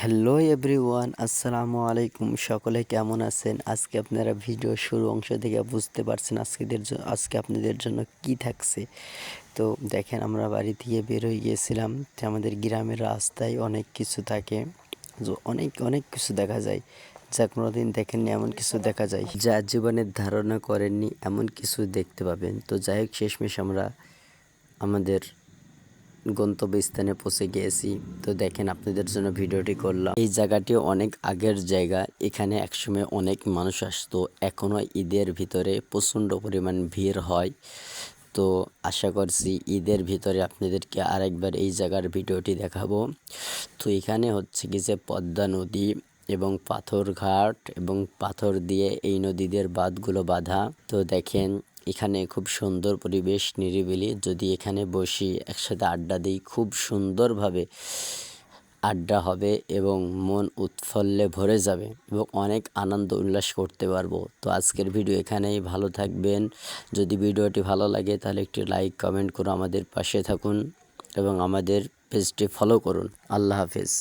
Hello everyone, আসসালামু আলাইকুম। সকলে কেমন আছেন? আজকে আপনারা ভিডিও শুরু অংশ থেকে বুঝতে পারছেন আজকে আপনাদের জন্য কি থাকছে। তো দেখেন, আমরা বাড়ি থেকে বের হয়ে গিয়েছিলাম। আমাদের গ্রামের রাস্তায় অনেক কিছু থাকে, অনেক অনেক কিছু দেখা যায়, যা কোনোদিন দেখেননি এমন কিছু দেখা যায়, যা জীবনের ধারণা করেননি এমন কিছু দেখতে পাবেন। তো যাই হোক, শেষমেশ আমরা আমাদের গন্তব্যস্থানে পৌঁছে গিয়েছি। তো দেখেন, আপনাদের জন্য ভিডিওটি করলাম। এই জায়গাটি অনেক আগের জায়গা। এখানে একসময় অনেক মানুষ আসতো। এখনো ঈদের ভিতরে প্রচণ্ড পরিমাণ ভিড় হয়। তো আশা করছি ঈদের ভিতরে আপনাদেরকে আরেকবার এই জায়গার ভিডিওটি দেখাবো। তো এখানে হচ্ছে কি যে পদ্মা নদী এবং পাথর ঘাট এবং পাথর দিয়ে এই নদীদের বাঁধগুলো বাঁধা। তো দেখেন, এখানে খুব সুন্দর পরিবেশ, নিরিবিলি। যদি এখানে বসি, একসাথে আড্ডা দিই, খুব সুন্দরভাবে আড্ডা হবে এবং মন উৎফুল্লে ভরে যাবে এবং অনেক আনন্দ উল্লাস করতে পারবো। তো আজকের ভিডিও এখানেই। ভালো থাকবেন। যদি ভিডিওটি ভালো লাগে তাহলে একটি লাইক কমেন্ট করে আমাদের পাশে থাকুন এবং আমাদের পেজটি ফলো করুন। আল্লাহ হাফেজ।